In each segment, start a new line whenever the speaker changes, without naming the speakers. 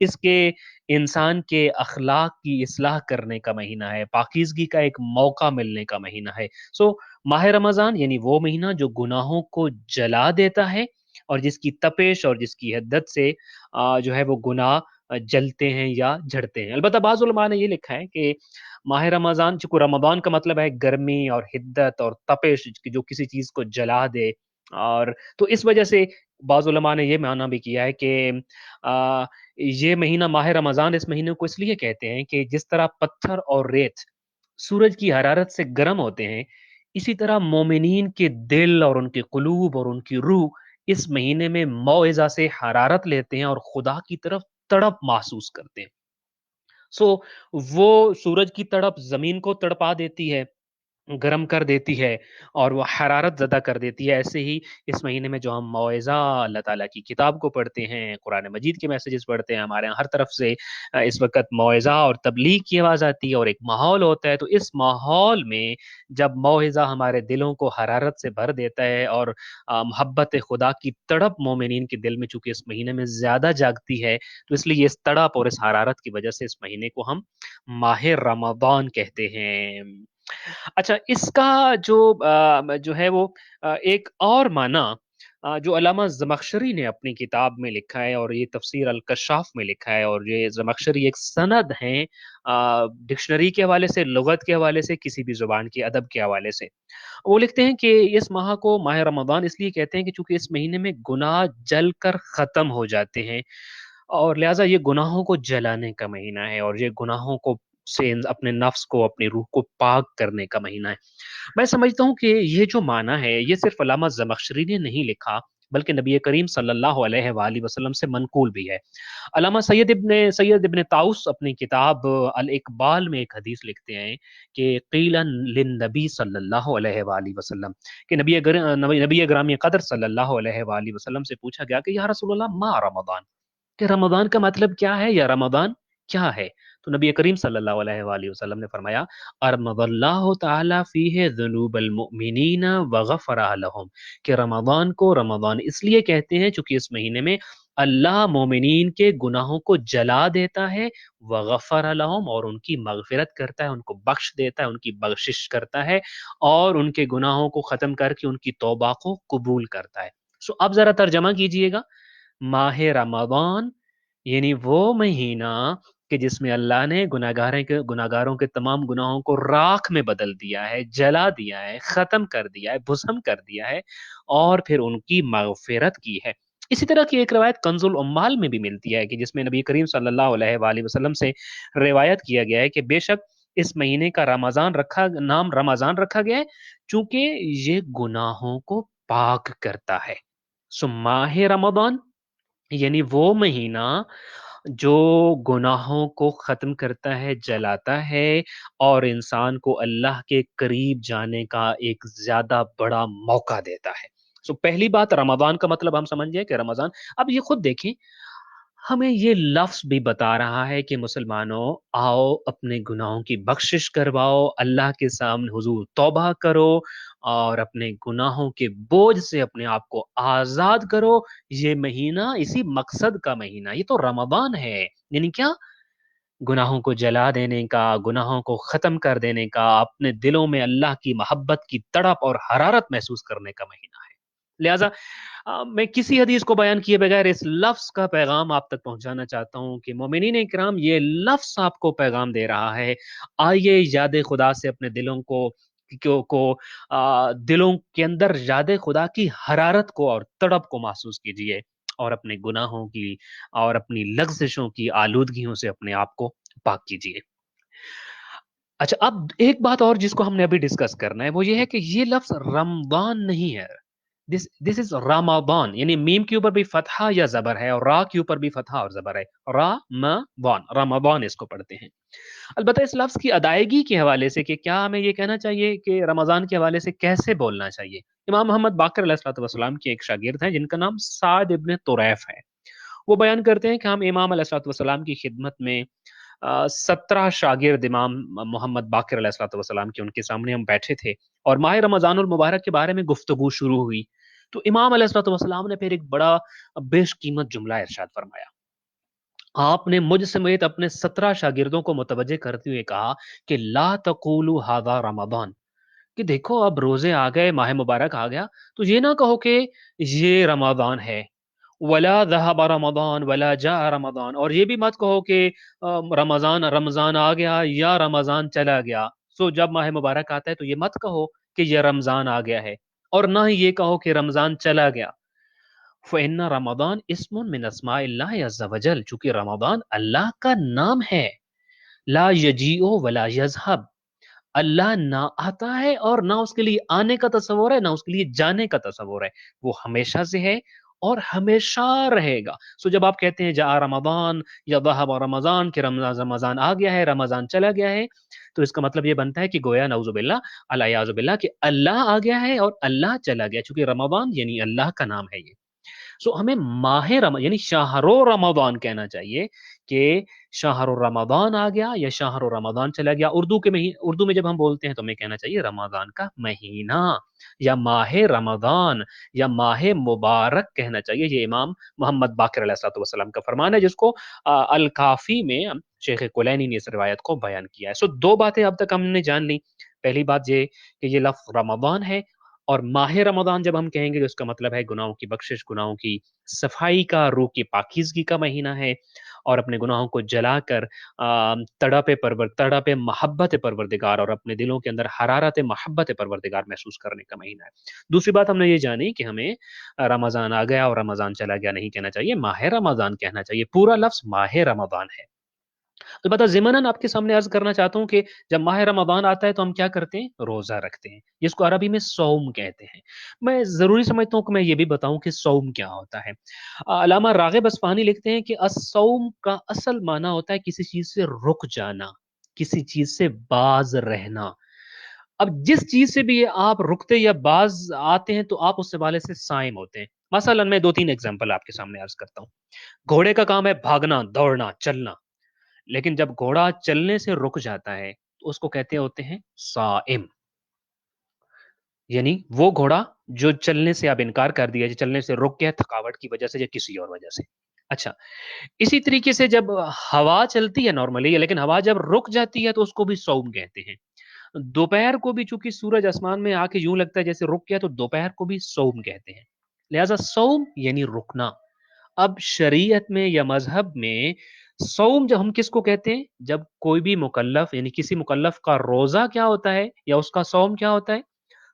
اس کے انسان کے اخلاق کی اصلاح کرنے کا مہینہ ہے، پاکیزگی کا ایک موقع ملنے کا مہینہ ہے۔ سو ماہ رمضان یعنی وہ مہینہ جو گناہوں کو جلا دیتا ہے، اور جس کی تپش اور جس کی حدت سے جو ہے وہ گناہ جلتے ہیں یا جھڑتے ہیں۔ البتہ بعض علماء نے یہ لکھا ہے کہ ماہ رمضان، چونکہ رمضان کا مطلب ہے گرمی اور حدت اور تپش جو کسی چیز کو جلا دے، اور تو اس وجہ سے بعض علماء نے یہ معنی بھی کیا ہے کہ آ، یہ مہینہ ماہ رمضان اس مہینے کو اس لیے کہتے ہیں کہ جس طرح پتھر اور ریت سورج کی حرارت سے گرم ہوتے ہیں، اسی طرح مومنین کے دل اور ان کے قلوب اور ان کی روح اس مہینے میں موعظہ سے حرارت لیتے ہیں اور خدا کی طرف تڑپ محسوس کرتے ہیں۔ سو وہ سورج کی تڑپ زمین کو تڑپا دیتی ہے، گرم کر دیتی ہے، اور وہ حرارت زدہ کر دیتی ہے۔ ایسے ہی اس مہینے میں جو ہم موعظہ، اللہ تعالیٰ کی کتاب کو پڑھتے ہیں، قرآن مجید کے میسیجز پڑھتے ہیں، ہمارے یہاں ہر طرف سے اس وقت موعظہ اور تبلیغ کی آواز آتی ہے اور ایک ماحول ہوتا ہے، تو اس ماحول میں جب موعظہ ہمارے دلوں کو حرارت سے بھر دیتا ہے، اور محبت خدا کی تڑپ مومنین کے دل میں چونکہ اس مہینے میں زیادہ جاگتی ہے، تو اس لیے اس تڑپ اور اس حرارت کی وجہ سے اس مہینے کو ہم ماہ رمضان کہتے ہیں۔ اچھا، اس کا جو ہے وہ ایک اور معنی جو علامہ زمخشری نے اپنی کتاب میں لکھا ہے، اور یہ تفسیر الکشاف میں لکھا ہے، اور یہ زمخشری ایک سند ہیں ڈکشنری کے حوالے سے، لغت کے حوالے سے، کسی بھی زبان کے ادب کے حوالے سے۔ وہ لکھتے ہیں کہ اس ماہ کو ماہ رمضان اس لیے کہتے ہیں کہ چونکہ اس مہینے میں گناہ جل کر ختم ہو جاتے ہیں، اور لہٰذا یہ گناہوں کو جلانے کا مہینہ ہے، اور یہ گناہوں کو سے اپنے نفس کو، اپنی روح کو پاک کرنے کا مہینہ ہے۔ میں سمجھتا ہوں کہ یہ جو معنی ہے یہ صرف علامہ زمخشری نے نہیں لکھا، بلکہ نبی کریم صلی اللہ علیہ وآلہ وسلم سے منقول بھی ہے۔ علامہ سید ابن طاؤس اپنی کتاب الاقبال میں ایک حدیث لکھتے ہیں کہ قیل للنبی صلی اللہ علیہ وآلہ وسلم، کہ نبی گرامی قدر صلی اللہ علیہ وآلہ وسلم سے پوچھا گیا کہ یا رسول اللہ ما رمضان، کہ رمضان کا مطلب کیا ہے، یا رمضان کیا ہے؟ تو نبی کریم صلی اللہ علیہ وآلہ وسلم نے فرمایا ارمض اللہ تعالی فیہ ذنوب المؤمنین وغفر لهم، کہ رمضان کو رمضان اس لیے کہتے ہیں چونکہ اس مہینے میں اللہ مومنین کے گناہوں کو جلا دیتا ہے، وغفر لهم، اور ان کی مغفرت کرتا ہے، ان کو بخش دیتا ہے، ان کی بخشش کرتا ہے، اور ان کے گناہوں کو ختم کر کے ان کی توبہ کو قبول کرتا ہے۔ سو اب ذرا ترجمہ کیجئے گا، ماہ رمضان یعنی وہ مہینہ کہ جس میں اللہ نے گناہگاروں کے تمام گناہوں کو راکھ میں بدل دیا ہے، جلا دیا ہے، ختم کر دیا ہے، بھسم کر دیا ہے، اور پھر ان کی مغفرت کی ہے۔ اسی طرح کی ایک روایت کنز العمال میں بھی ملتی ہے کہ جس میں نبی کریم صلی اللہ علیہ وآلہ وسلم سے روایت کیا گیا ہے کہ بے شک اس مہینے کا نام رمضان رکھا گیا ہے چونکہ یہ گناہوں کو پاک کرتا ہے۔ سو ماہ رمضان یعنی وہ مہینہ جو گناہوں کو ختم کرتا ہے، جلاتا ہے، اور انسان کو اللہ کے قریب جانے کا ایک زیادہ بڑا موقع دیتا ہے۔ سو پہلی بات، رمضان کا مطلب ہم سمجھ گئے کہ رمضان، اب یہ خود دیکھیں، ہمیں یہ لفظ بھی بتا رہا ہے کہ مسلمانوں آؤ اپنے گناہوں کی بخشش کرواؤ، اللہ کے سامنے حضور توبہ کرو، اور اپنے گناہوں کے بوجھ سے اپنے آپ کو آزاد کرو۔ یہ مہینہ اسی مقصد کا مہینہ، یہ تو رمضان ہے، یعنی کیا؟ گناہوں کو جلا دینے کا، گناہوں کو ختم کر دینے کا، اپنے دلوں میں اللہ کی محبت کی تڑپ اور حرارت محسوس کرنے کا مہینہ ہے۔ لہٰذا میں کسی حدیث کو بیان کیے بغیر اس لفظ کا پیغام آپ تک پہنچانا چاہتا ہوں کہ مومنین اکرام، یہ لفظ آپ کو پیغام دے رہا ہے، آئیے یاد خدا سے اپنے دلوں کو دلوں کے اندر یاد خدا کی حرارت کو اور تڑپ کو محسوس کیجیے، اور اپنے گناہوں کی اور اپنی لغزشوں کی آلودگیوں سے اپنے آپ کو پاک کیجیے۔ اچھا، اب ایک بات اور جس کو ہم نے ابھی ڈسکس کرنا ہے وہ یہ ہے کہ یہ لفظ رمضان نہیں ہے، دس از رمضان، یعنی میم کے اوپر بھی فتحہ یا زبر ہے، اور را کے اوپر بھی فتحہ اور زبر ہے، رمضان اس کو پڑھتے ہیں۔ البتہ اس لفظ کی ادائیگی کے حوالے سے کہ کیا ہمیں یہ کہنا چاہیے کہ رمضان کے حوالے سے کیسے بولنا چاہیے، امام محمد باقر علیہ الصلوۃ والسلام کے ایک شاگرد ہیں جن کا نام سعد ابن طریف ہے، وہ بیان کرتے ہیں کہ ہم امام علیہ الصلوۃ والسلام کی خدمت میں 17 شاگرد امام محمد باقر علیہ الصلوۃ والسلام کے ان کے سامنے ہم بیٹھے تھے، اور ماہ رمضان المبارک کے بارے میں گفتگو شروع ہوئی، تو امام علیہ الصلوۃ والسلام نے پھر ایک بڑا بیش قیمت جملہ ارشاد فرمایا۔ آپ نے مجھ سمیت اپنے 17 شاگردوں کو متوجہ کرتے ہوئے کہا کہ لا تقولوا ھذا رمضان، کہ دیکھو اب روزے آ گئے، ماہ مبارک آ گیا، تو یہ نہ کہو کہ یہ رمضان ہے، ولا ذهب رمضان ولا جاء رمضان، اور یہ بھی مت کہو کہ رمضان آ گیا یا رمضان چلا گیا۔ سو جب ماہ مبارک آتا ہے تو یہ مت کہو کہ یہ رمضان آ گیا ہے، اور نہ ہی یہ کہو کہ رمضان چلا گیا۔ فإن رمضان اسم من اسماء اللہ عز وجل، چونکہ رمضان اللہ کا نام ہے، لا یجیء ولا یذهب، اللہ نہ آتا ہے اور نہ اس کے لیے آنے کا تصور ہے، نہ اس کے لیے جانے کا تصور ہے، وہ ہمیشہ سے ہے اور ہمیشہ رہے گا۔ سو جب آپ کہتے ہیں جاء رمضان یا ذهب رمضان، کہ رمضان آ گیا ہے، رمضان چلا گیا ہے، تو اس کا مطلب یہ بنتا ہے کہ گویا نعوذ باللہ الیاذ باللہ کہ اللہ آ گیا ہے اور اللہ چلا گیا، چونکہ رمضان یعنی اللہ کا نام ہے یہ۔ سو ہمیں ماہ یعنی شہر رمضان کہنا چاہیے کہ شہر رمضان آ گیا یا شہر رمضان چلا گیا۔ اردو میں جب ہم بولتے ہیں تو ہمیں کہنا چاہیے رمضان کا مہینہ یا ماہ رمضان یا ماہ مبارک کہنا چاہیے۔ یہ امام محمد باقر علیہ الصلوۃ والسلام کا فرمان ہے، جس کو الکافی میں شیخ کلینی نے اس روایت کو بیان کیا ہے۔ سو دو باتیں اب تک ہم نے جان لی۔ پہلی بات یہ کہ یہ لفظ رمضان ہے، اور ماہ رمضان جب ہم کہیں گے تو اس کا مطلب ہے گناہوں کی بخشش، گناہوں کی صفائی کا، روح کی پاکیزگی کا مہینہ ہے، اور اپنے گناہوں کو جلا کر تڑپے محبت پروردگار اور اپنے دلوں کے اندر حرارت محبت پروردگار محسوس کرنے کا مہینہ ہے۔ دوسری بات ہم نے یہ جانی کہ ہمیں رمضان آ گیا اور رمضان چلا گیا نہیں کہنا چاہیے، ماہ رمضان کہنا چاہیے، پورا لفظ ماہ رمضان ہے۔ البتہ ضمناً آپ کے سامنے عرض کرنا چاہتا ہوں کہ جب ماہ رمضان آتا ہے تو ہم کیا کرتے ہیں؟ روزہ رکھتے ہیں، جس کو عربی میں صوم کہتے ہیں۔ میں ضروری سمجھتا ہوں کہ میں یہ بھی بتاؤں کہ صوم کیا ہوتا ہے۔ علامہ راغب اصفہانی لکھتے ہیں کہ الصوم کا اصل معنی ہوتا ہے کسی چیز سے رک جانا، کسی چیز سے باز رہنا۔ اب جس چیز سے بھی آپ رکتے یا باز آتے ہیں تو آپ اس حوالے سے صائم ہوتے ہیں۔ مثلا میں دو تین ایگزامپل آپ کے سامنے عرض کرتا ہوں۔ گھوڑے کا کام ہے بھاگنا، دوڑنا، چلنا، لیکن جب گھوڑا چلنے سے رک جاتا ہے تو اس کو کہتے ہوتے ہیں صائم، یعنی وہ گھوڑا جو چلنے سے اب انکار کر دیا، جو چلنے سے رک گیا تھکاوٹ کی وجہ سے یا کسی اور وجہ سے۔ اچھا، اسی طریقے سے جب ہوا چلتی ہے نارملی، لیکن ہوا جب رک جاتی ہے تو اس کو بھی صوم کہتے ہیں۔ دوپہر کو بھی چونکہ سورج آسمان میں آ کے یوں لگتا ہے جیسے رک گیا، تو دوپہر کو بھی صوم کہتے ہیں۔ لہذا صوم یعنی رکنا۔ اب شریعت میں یا مذہب میں صوم جب ہم کس کو کہتے ہیں؟ جب کوئی بھی مکلف یعنی کسی مکلف کا روزہ کیا ہوتا ہے یا اس کا صوم کیا ہوتا ہے؟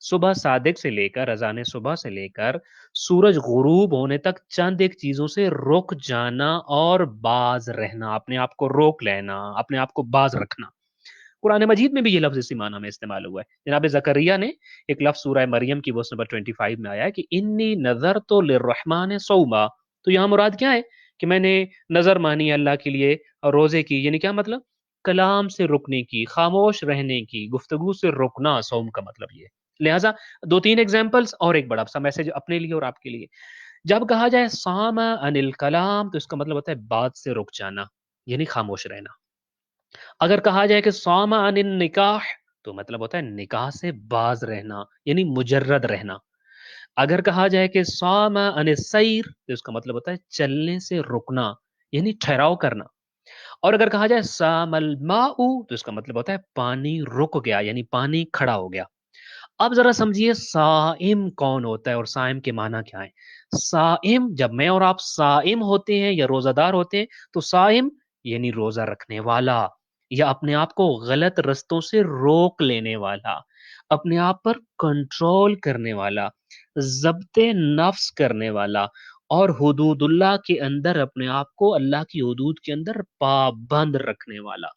صبح صادق سے لے کر اذان صبح سے لے کر سورج غروب ہونے تک چند ایک چیزوں سے رک جانا اور باز رہنا، اپنے آپ کو روک لینا، اپنے آپ کو باز رکھنا۔ قرآن مجید میں بھی یہ لفظ اسی معنی میں استعمال ہوا ہے۔ جناب زکریا نے ایک لفظ سورہ مریم کی ورس نمبر 25 میں آیا ہے کہ انی نذرت للرحمن صوما، تو یہاں مراد کیا ہے کہ میں نے نظر مانی اللہ کے لیے اور روزے کی، یعنی کیا مطلب؟ کلام سے رکنے کی، خاموش رہنے کی، گفتگو سے رکنا صوم کا مطلب یہ ہے۔ لہٰذا دو تین ایگزامپلس اور ایک بڑا سا میسج اپنے لیے اور آپ کے لیے۔ جب کہا جائے صام عن الکلام تو اس کا مطلب ہوتا ہے بات سے رک جانا، یعنی خاموش رہنا۔ اگر کہا جائے کہ صام عن النکاح تو مطلب ہوتا ہے نکاح سے باز رہنا، یعنی مجرد رہنا۔ اگر کہا جائے کہ صام عن السیر تو اس کا مطلب ہوتا ہے چلنے سے رکنا، یعنی ٹھہراؤ کرنا۔ اور اگر کہا جائے سام الماء تو اس کا مطلب ہوتا ہے پانی رک گیا، یعنی پانی کھڑا ہو گیا۔ اب ذرا سمجھیے صائم کون ہوتا ہے اور صائم کے معنی کیا ہے؟ صائم، جب میں اور آپ صائم ہوتے ہیں یا روزہ دار ہوتے ہیں تو صائم یعنی روزہ رکھنے والا، یا اپنے آپ کو غلط رستوں سے روک لینے والا، اپنے آپ پر کنٹرول کرنے والا، ضبط نفس کرنے والا، اور حدود اللہ کے اندر اپنے آپ کو اللہ کی حدود کے اندر پابند رکھنے والا۔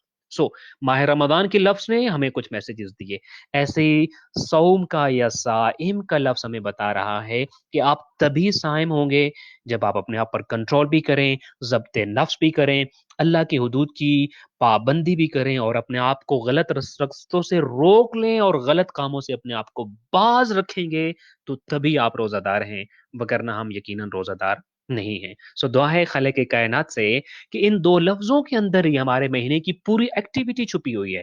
ماہ رمضان کے لفظ نے ہمیں کچھ میسیجز دیے، ایسے ہی صوم کا یا صائم کا لفظ ہمیں بتا رہا ہے کہ آپ تبھی صائم ہوں گے جب آپ اپنے آپ پر کنٹرول بھی کریں، ضبط نفس بھی کریں، اللہ کی حدود کی پابندی بھی کریں، اور اپنے آپ کو غلط رستوں سے روک لیں اور غلط کاموں سے اپنے آپ کو باز رکھیں گے تو تبھی آپ روزہ دار ہیں، وگرنہ ہم یقیناً روزہ دار نہیں ہیں۔ دعا ہے خالق کائنات سے کہ ان دو لفظوں کے اندر ہی ہمارے مہینے کی پوری ایکٹیویٹی چھپی ہوئی ہے۔